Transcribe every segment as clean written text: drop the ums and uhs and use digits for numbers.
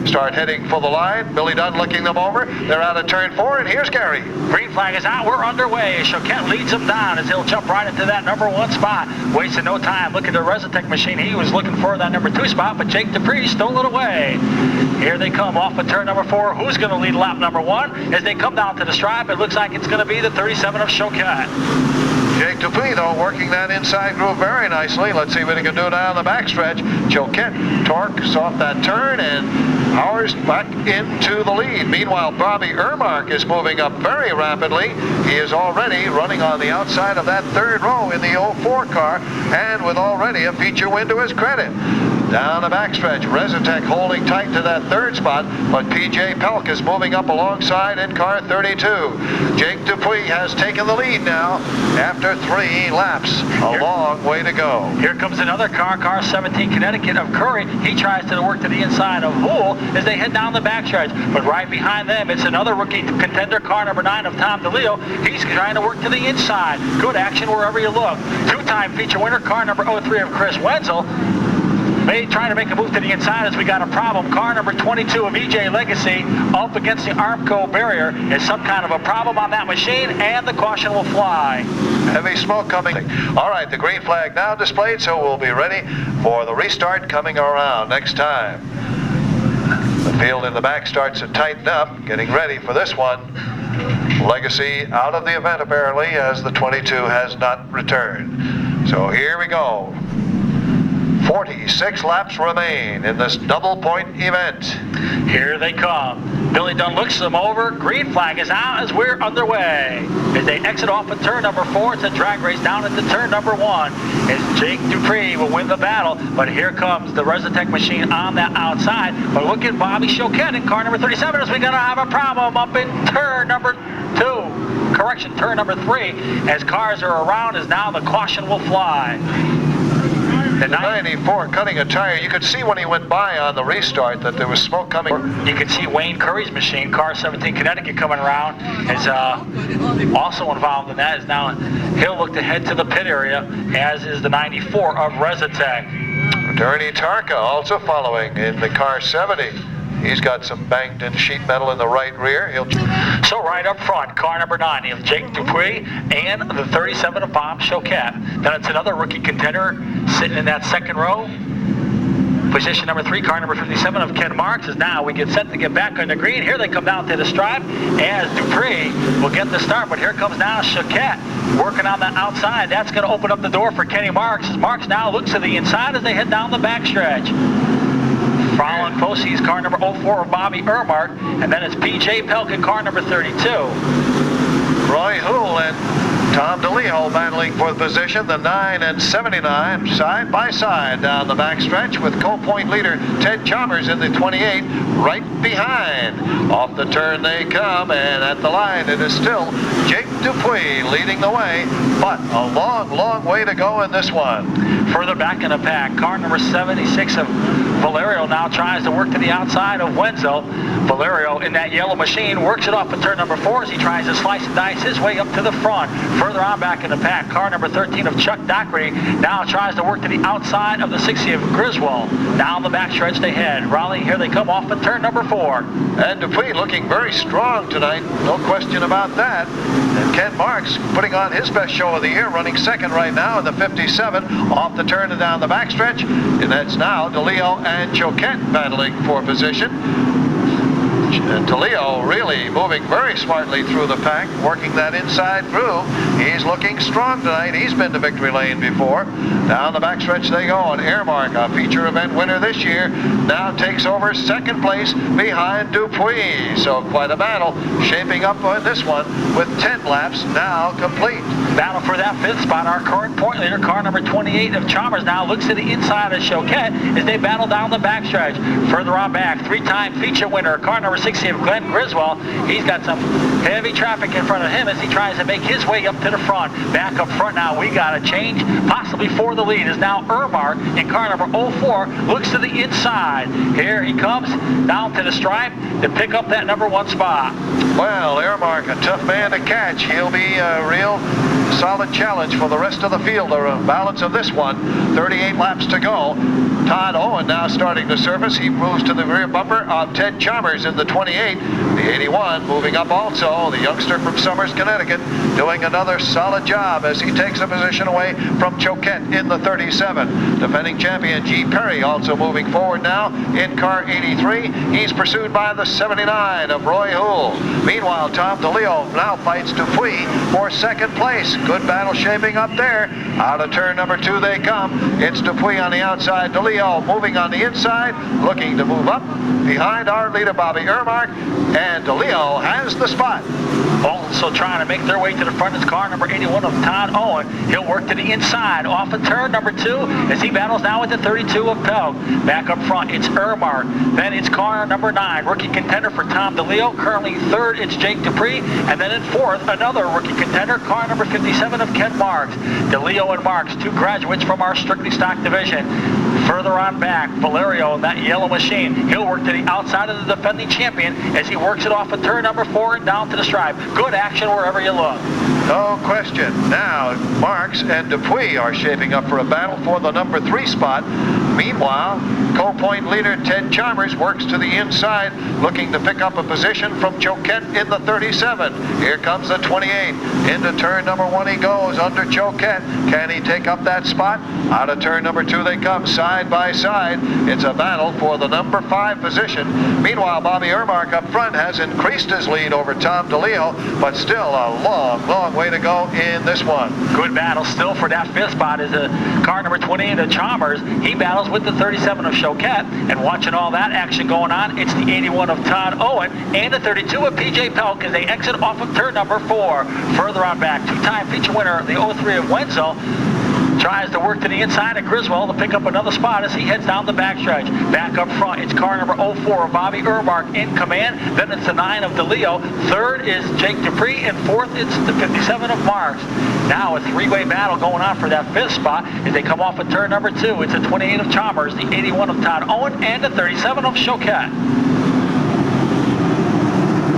Start heading for the line. Billy Dunn looking them over. They're out of turn 4, and here's Gary. Green flag is out. We're underway. Choquette leads him down as he'll jump right into that number 1 spot. Wasting no time. Look at the Riverside machine. He was looking for that number 2 spot, but Jake Dupree stole it away. Here they come off of turn number 4. Who's going to lead lap number 1? As they come down to the stripe, it looks like it's going to be the 37 of Choquette. Jake Dupree, though, working that inside groove very nicely. Let's see what he can do down the backstretch. Choquette torques off that turn and powers back into the lead. Meanwhile, Bobby Ermark is moving up very rapidly. He is already running on the outside of that 3rd row in the 04 car, and with already a feature win to his credit. Down the backstretch, Riverside holding tight to that 3rd spot, but PJ Pelk is moving up alongside in car 32. Jake Dupree has taken the lead now after 3 laps. A long way to go. Here comes another car, car 17 Connecticut of Curry. He tries to work to the inside of Hool as they head down the backstretch, but right behind them it's another rookie contender, car number 9 of Tom DeLeo. He's trying to work to the inside. Good action wherever you look. 2-time feature winner, car number 03 of Chris Wenzel. Trying to make a move to the inside as we got a problem. Car number 22 of EJ Legacy up against the Armco barrier. Is some kind of a problem on that machine, and the caution will fly. Heavy smoke coming. All right, the green flag now displayed, so we'll be ready for the restart coming around next time. The field in the back starts to tighten up, getting ready for this one. Legacy out of the event apparently, as the 22 has not returned. So here we go. 46 laps remain in this double-point event. Here they come. Billy Dunn looks them over. Green flag is out as we're underway. As they exit off of turn number 4, it's a drag race down into turn number 1. As Jake Dupree will win the battle, but here comes the Riverside machine on that outside. But look at Bobby Choquette in car number 37 as we're going to have a problem up in turn number 2. Correction, turn number 3. As cars are around, as now the caution will fly. The 94 cutting a tire. You could see when he went by on the restart that there was smoke coming. You can see Wayne Curry's machine, car 17 Connecticut, coming around, is also involved in that. Is now he'll look to head to the pit area, as is the 94 of Riverside. Dirty Tarka also following in the car 70. He's got some banked in sheet metal in the right rear. So right up front, car number 9 of Jake Dupree and the 37 of Bob Choquette. Then it's another rookie contender sitting in that 2nd row. Position number 3, car number 57 of Ken Marks, as now we get set to get back on the green. Here they come down to the stripe as Dupree will get the start, but here comes now Choquette working on the outside. That's going to open up the door for Kenny Marks, as Marks now looks to the inside as they head down the backstretch. Following close, he's car number 04 of Bobby Ermark, and then it's PJ Pelk in car number 32. Roy Hool and Tom DeLeo battling for the position. The 9 and 79 side by side down the backstretch, with co-point leader Ted Chalmers in the 28 right behind. Off the turn they come, and at the line it is still Jake Dupree leading the way, but a long, long way to go in this one. Further back in the pack, car number 76 of Valerio now tries to work to the outside of Wenzel. Valerio in that yellow machine works it off at turn number 4 as he tries to slice and dice his way up to the front. Further on back in the pack, car number 13 of Chuck Dockery now tries to work to the outside of the 60 of Griswold. Down the backstretch they head. Raleigh, here they come off at turn number 4. And Dupree looking very strong tonight, no question about that. And Ken Marks putting on his best show of the year, running 2nd right now in the 57, off the turn and down the backstretch. And that's now DeLeo and Choquette battling for position. And DeLeo really moving very smartly through the pack, working that inside through. He's looking strong tonight. He's been to victory lane before. Down the backstretch they go, and Ermark, a feature event winner this year, now takes over 2nd place behind Dupuis. So quite a battle shaping up on this one, with 10 laps now complete. Battle for that 5th spot. Our current point leader, car number 28 of Chalmers, now looks to the inside of Choquette as they battle down the backstretch. Further on back, 3-time feature winner, car number 60 of Glenn Griswold. He's got some heavy traffic in front of him as he tries to make his way up to the front. Back up front now, we got a change, possibly for the lead, is now Ermark in car number 04, looks to the inside. Here he comes down to the stripe to pick up that number 1 spot. Well, Ermark, a tough man to catch. He'll be a real solid challenge for the rest of the field, the balance of this one. 38 laps to go. Todd Owen now starting to surface. He moves to the rear bumper of Ted Chalmers in the 28. The 81 moving up also. The youngster from Somers, Connecticut, doing another solid job as he takes a position away from Choquette in the 37. Defending champion G. Perry also moving forward now in car 83. He's pursued by the 79 of Roy Houle. Meanwhile, Tom DeLeo now fights Dupuis for second place. Good battle shaping up there. Out of turn number 2 they come. It's Dupuis on the outside. DeLeo moving on the inside, looking to move up behind our leader Bobby Ermark, and DeLeo has the spot. Also trying to make their way to the front is car number 81 of Todd Owen. He'll work to the inside off of turn number 2 as he battles now with the 32 of Pelk. Back up front, it's Ermark. Then it's car number 9, rookie contender for Tom DeLeo. Currently third, it's Jake Dupuis. And then in fourth, another rookie contender, car number 57 of Ken Marks. DeLeo and Marks, 2 graduates from our strictly stock division. Further on back, Valerio in that yellow machine. He'll work to the outside of the defending champion as he works it off of turn number 4 and down to the stripe. Good action wherever you look. No question. Now, Marks and Dupuis are shaping up for a battle for the number 3 spot. Meanwhile, co-point leader Ted Chalmers works to the inside, looking to pick up a position from Choquette in the 37. Here comes the 28. Into turn number 1 he goes under Choquette. Can he take up that spot? Out of turn number 2 they come side by side. It's a battle for the number 5 position. Meanwhile, Bobby Ermark up front has increased his lead over Tom DeLeo, but still a long way to go in this one. Good battle still for that 5th spot is car number 28 of Chalmers. He battles with the 37 of Choquette, and watching all that action going on, it's the 81 of Todd Owen and the 32 of PJ Pelk as they exit off of turn number 4. Further on back, 2-time feature winner, the 03 of Wenzel, tries to work to the inside of Griswold to pick up another spot as he heads down the backstretch. Back up front, it's car number 04 of Bobby Ermark in command. Then it's the 9 of DeLeo. Third is Jake Dupuis, and fourth it's the 57 of Marks. Now a 3-way battle going on for that 5th spot as they come off of turn number 2. It's the 28 of Chalmers, the 81 of Todd Owen, and the 37 of Choquette.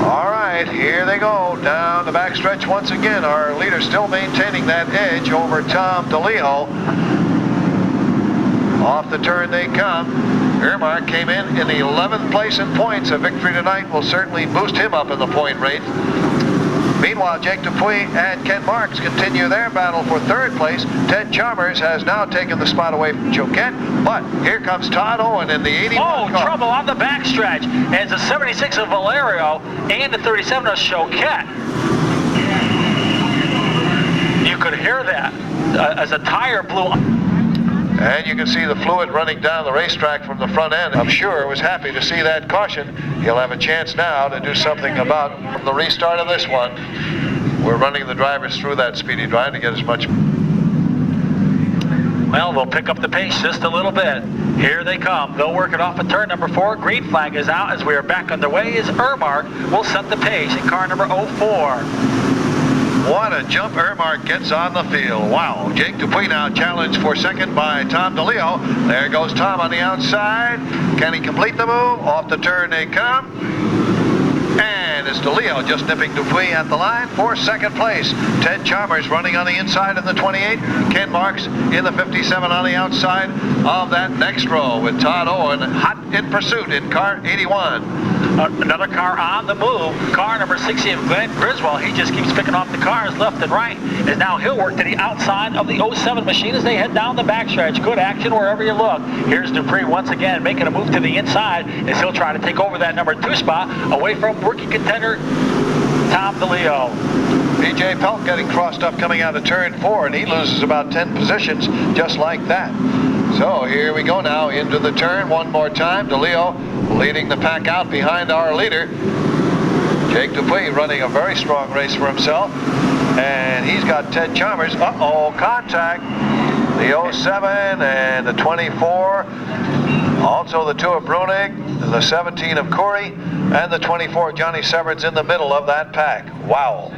All right, here they go down the backstretch once again. Our leader still maintaining that edge over Tom DeLeo. Off the turn they come. Ermark came in 11th place in points. A victory tonight will certainly boost him up in the point rate. Meanwhile, Jake Dupuis and Ken Marks continue their battle for 3rd place. Ted Chalmers has now taken the spot away from Choquette, but here comes Todd Owen in the 81 car. Trouble on the backstretch as the 76 of Valerio and the 37 of Choquette. You could hear that as a tire blew. And you can see the fluid running down the racetrack from the front end. I'm sure was happy to see that caution. He'll have a chance now to do something about from the restart of this one. We're running the drivers through that speedy drive to get as much. Well, they'll pick up the pace just a little bit. Here they come. They'll work it off at turn number 4. Green flag is out as we are back underway as Ermark will set the pace in car number 04. What a jump Ermark gets on the field. Wow. Jake Dupuis now challenged for second by Tom DeLeo. There goes Tom on the outside. Can he complete the move? Off the turn they come. And it's DeLeo just nipping Dupuis at the line for 2nd place. Ted Chalmers running on the inside in the 28. Ken Marks in the 57 on the outside of that next row with Todd Owen hot in pursuit in car 81. Another car on the move. Car number 60 of Glenn Griswold. He just keeps picking off the cars left and right. And now he'll work to the outside of the 07 machine as they head down the backstretch. Good action wherever you look. Here's Dupuis once again making a move to the inside as he'll try to take over that number 2 spot away from rookie contender Tom DeLeo. PJ Pelk getting crossed up coming out of turn 4, and he loses about 10 positions just like that. So here we go now into the turn one more time. DeLeo leading the pack out behind our leader. Jake Dupuis running a very strong race for himself. And he's got Ted Chalmers. Uh-oh, contact. The 07 and the 24. Also the 2 of Brunig, the 17 of Corey, and the 24 Johnny Severance in the middle of that pack. Wow.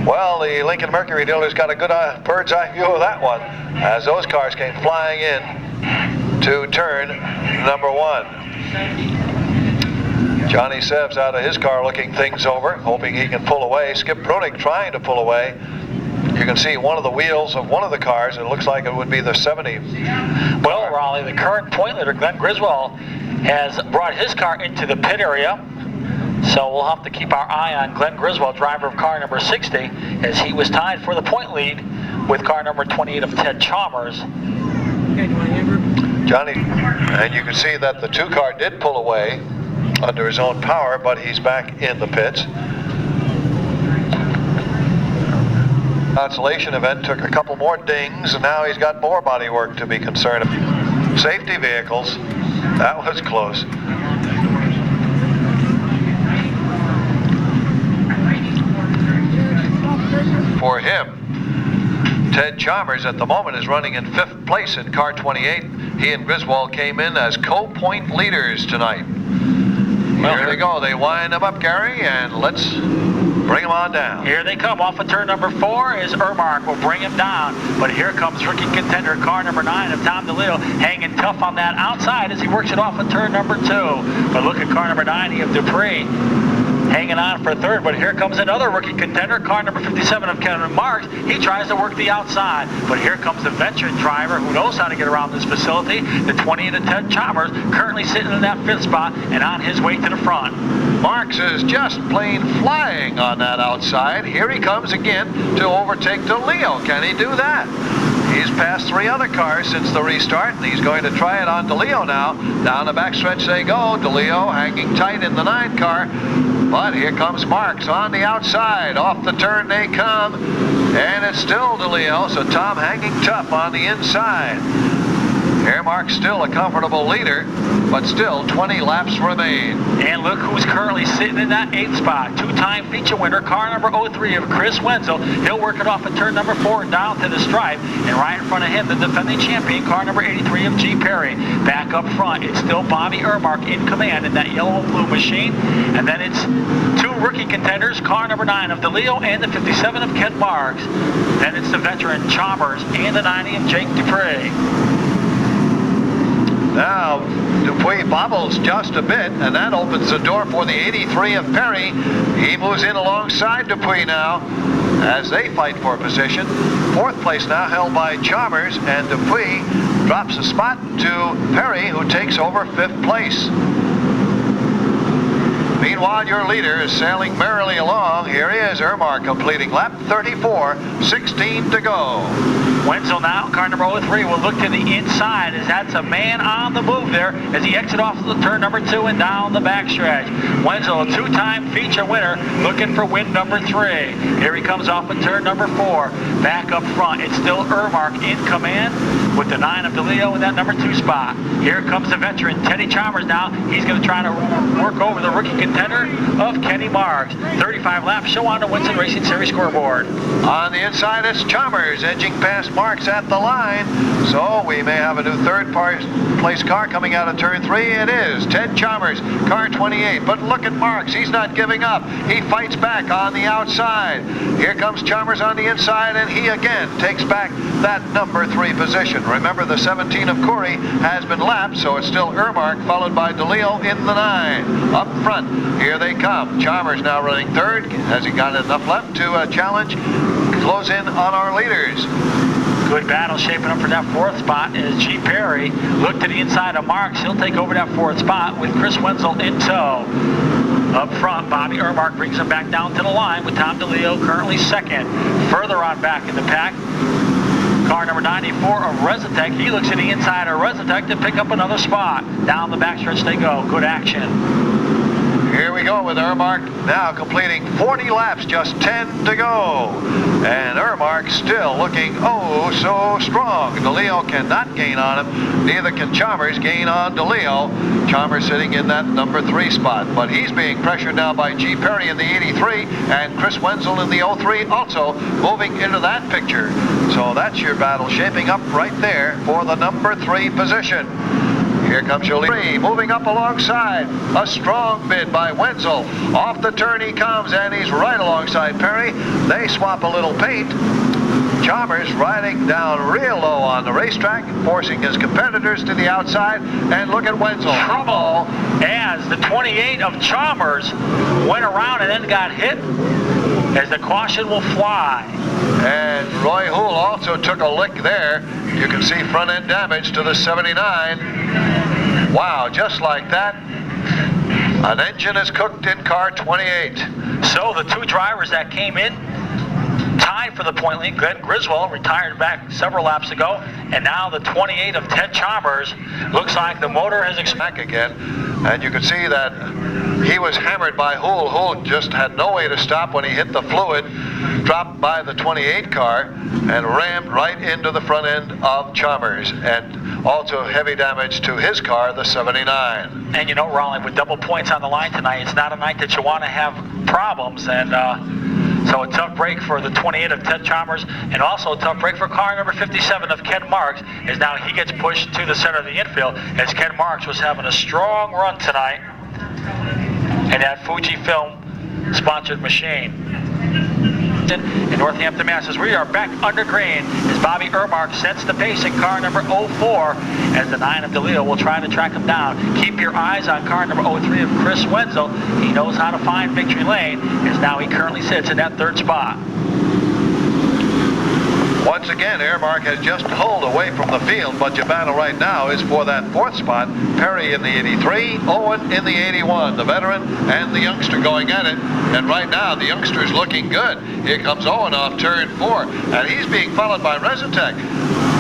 Well, the Lincoln Mercury dealers got a good bird's eye view of that one as those cars came flying in to turn number 1. Johnny Seb's out of his car looking things over, hoping he can pull away. Skip Brunig trying to pull away. You can see one of the wheels of one of the cars. It looks like it would be the 70. Well, Raleigh, the current point leader, Glenn Griswold, has brought his car into the pit area. So we'll have to keep our eye on Glenn Griswold, driver of car number 60, as he was tied for the point lead with car number 28 of Ted Chalmers. Johnny, and you can see that the 2 car did pull away under his own power, but he's back in the pits. Consolation event took a couple more dings, and now he's got more body work to be concerned about. Safety vehicles, that was close. For him, Ted Chalmers at the moment is running in 5th place in car 28. He and Griswold came in as co-point leaders tonight. Well, here they go. They wind them up, Gary, and let's bring them on down. Here they come. Off of turn number 4 is Ermark. Will bring him down. But here comes rookie contender car number 9 of Tom DeLeo, hanging tough on that outside as he works it off of turn number 2. But look at car number 9 of Dupree, hanging on for 3rd, but here comes another rookie contender, car number 57 of Ken Marks. He tries to work the outside, but here comes the veteran driver who knows how to get around this facility, the 20 of Ted Chalmers, currently sitting in that 5th spot and on his way to the front. Marks is just plain flying on that outside. Here he comes again to overtake DeLeo. Can he do that? He's passed 3 other cars since the restart, and he's going to try it on DeLeo now. Down the backstretch they go. DeLeo hanging tight in the 9 car. But here comes Marks on the outside. Off the turn they come. And it's still DeLeo, so Tom hanging tough on the inside. Ermark still a comfortable leader, but still 20 laps remain. And look who's currently sitting in that 8th spot. 2-time feature winner, car number 03 of Chris Wenzel. He'll work it off at turn number 4 and down to the stripe. And right in front of him, the defending champion, car number 83 of G. Perry. Back up front, it's still Bobby Ermark in command in that yellow and blue machine. And then it's 2 rookie contenders, car number 9 of DeLeo and the 57 of Ken Marks. Then it's the veteran Chalmers and the 90 of Jake Dupree. Now, Dupuy bobbles just a bit, and that opens the door for the 83 of Perry. He moves in alongside Dupuy now as they fight for position. 4th place now held by Chalmers, and Dupuy drops a spot to Perry, who takes over 5th place. Meanwhile, your leader is sailing merrily along. Here he is, Ermark, completing lap 34, 16 to go. Wenzel now, car number 03, will look to the inside as that's a man on the move there as he exits off the turn number 2 and down the backstretch. Wenzel, a 2-time feature winner, looking for win number 3. Here he comes off of turn number 4. Back up front, it's still Ermark in command with the 9 of DeLeo in that number 2 spot. Here comes the veteran, Teddy Chalmers now. He's going to try to work over the rookie contender of Kenny Marks. 35 laps show on the Winston Racing Series scoreboard. On the inside, it's Chalmers edging past Marks at the line. So we may have a new 3rd place car coming out of turn 3. It is Ted Chalmers, car 28. But look at Marks. He's not giving up. He fights back on the outside. Here comes Chalmers on the inside, and he again takes back that number 3 position. Remember, the 17 of Corey has been lapped, so it's still Ermark followed by DeLeo in the 9. Up front, here they come. Chalmers now running 3rd. Has he got enough left to challenge? Close in on our leaders. Good battle shaping up for that 4th spot as G. Perry look to the inside of Marks. He'll take over that 4th spot with Chris Wenzel in tow. Up front, Bobby Ermark brings him back down to the line with Tom DeLeo currently 2nd. Further on back in the pack, car number 94 of Riverside. He looks to the inside of Riverside to pick up another spot. Down the backstretch they go. Good action. Here we go with Ermark now completing 40 laps, just 10 to go. And Ermark still looking oh so strong. DeLeo cannot gain on him. Neither can Chalmers gain on DeLeo. Chalmers sitting in that number 3 spot. But he's being pressured now by G. Perry in the 83 and Chris Wenzel in the 03 also moving into that picture. So that's your battle shaping up right there for the number 3 position. Here comes your lead, moving up alongside. A strong bid by Wenzel. Off the turn he comes, and he's right alongside Perry. They swap a little paint. Chalmers riding down real low on the racetrack, forcing his competitors to the outside. And look at Wenzel. Trouble as the 28 of Chalmers went around and then got hit as the caution will fly. And Roy Houle also took a lick there. You can see front end damage to the 79. Wow, just like that, an engine is cooked in car 28. So the two drivers that came in tied for the point lead. Glenn Griswold retired back several laps ago, and now the 28 of Ted Chalmers. Looks like the motor has back again, and you can see that he was hammered by Houle. Houle just had no way to stop when he hit the fluid, dropped by the 28 car, and rammed right into the front end of Chalmers, and also heavy damage to his car, the 79. And you know, Raleigh, with double points on the line tonight, it's not a night that you want to have problems, and so a tough break for the 28 of Ted Chalmers, and also a tough break for car number 57 of Ken Marks, as now he gets pushed to the center of the infield, as Ken Marks was having a strong run tonight in that Fujifilm sponsored machine. In Northampton, Mass. As we are back under green, as Bobby Ermark sets the pace in car number 04, as the 9 of DeLeo will try to track him down. Keep your eyes on car number 03 of Chris Wenzel. He knows how to find victory lane, as now he currently sits in that third spot. Once again, Ermark has just pulled away from the field, but your battle right now is for that fourth spot. Perry in the 83, Owen in the 81, the veteran and the youngster going at it. And right now, the youngster's looking good. Here comes Owen off turn 4, and he's being followed by Riverside.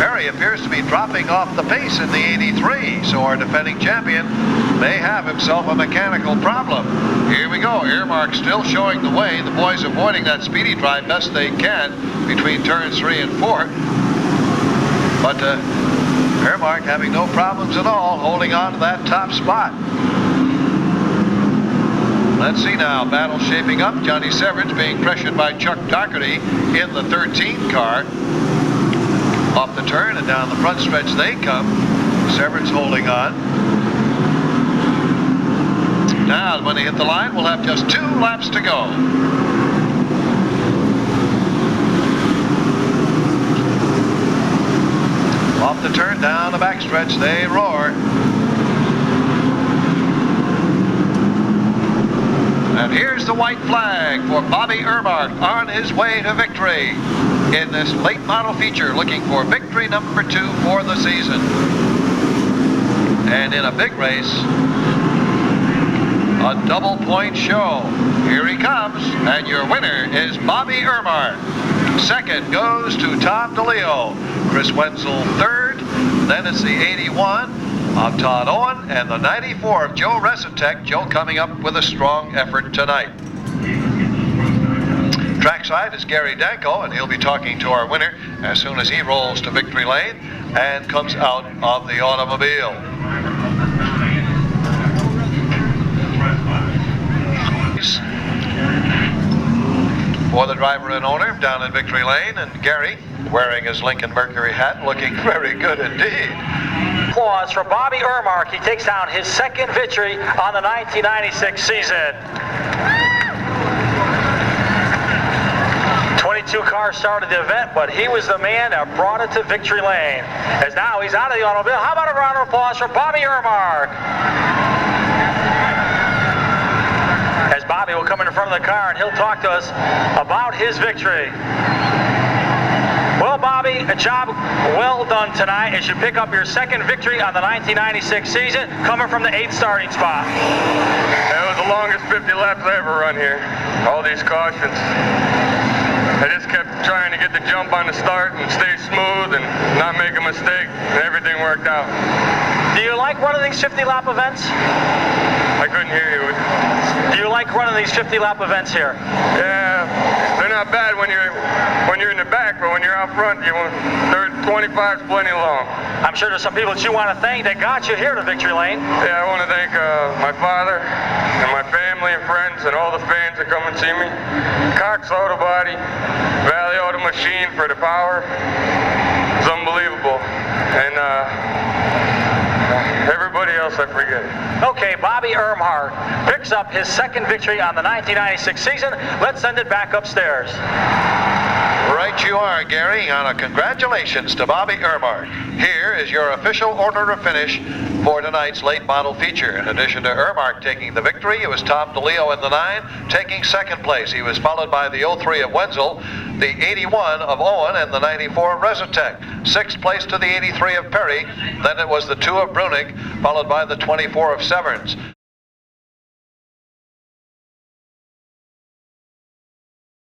Perry appears to be dropping off the pace in the 83, so our defending champion may have himself a mechanical problem. Here we go. Ermark still showing the way. The boys avoiding that speedy drive best they can between turns 3 and 4. But Ermark having no problems at all, holding on to that top spot. Let's see now, battle shaping up. Johnny Severance being pressured by Chuck Doherty in the 13 car. Off the turn and down the front stretch they come. Severance holding on. Now, when they hit the line, we'll have just 2 laps to go. Off the turn, down the backstretch, they roar. And here's the white flag for Bobby Ermark on his way to victory in this late model feature, looking for victory number 2 for the season. And in a big race, a double point show. Here he comes, and your winner is Bobby Ermark. Second goes to Tom DeLeo. Chris Wenzel third. Then it's the 81 of Todd Owen and the 94 of Joe Resetec. Joe coming up with a strong effort tonight. Trackside is Gary Danko, and he'll be talking to our winner as soon as he rolls to victory lane and comes out of the automobile. For the driver and owner down in victory lane, and Gary wearing his Lincoln Mercury hat, looking very good indeed. Applause for Bobby Ermark. He takes down his second victory on the 1996 season. 22 cars started the event, but he was the man that brought it to victory lane. As now he's out of the automobile. How about a round of applause for Bobby Ermark? As Bobby will come in front of the car and he'll talk to us about his victory. Well, Bobby, a job well done tonight as you pick up your second victory on the 1996 season, coming from the 8th starting spot. It was the longest 50 laps I ever run here. All these cautions. I just kept trying to get the jump on the start and stay smooth and not make a mistake, and everything worked out. Do you like running these 50-lap events? I couldn't hear you. Do you like running these 50-lap events here? Yeah, they're not bad when you're in the back, but when you're out front, they're 25's plenty long. I'm sure there's some people that you want to thank that got you here to victory lane. Yeah, I want to thank my father and my family and friends and all the fans that come and see me. Cox Auto Body, Valley Auto Machine for the power. It's unbelievable. And everybody else I forget. Okay, Bobby Ermark picks up his second victory on the 1996 season. Let's send it back upstairs. Right you are, Gary. Congratulations to Bobby Ermark. Here is your official order of finish for tonight's late model feature. In addition to Ermark taking the victory, it was Tom DeLeo in the 9, taking second place. He was followed by the 03 of Wenzel, the 81 of Owen, and the 94 of Riverside. Sixth place to the 83 of Perry. Then it was the 2 of Brunig, followed by the 24 of Severns.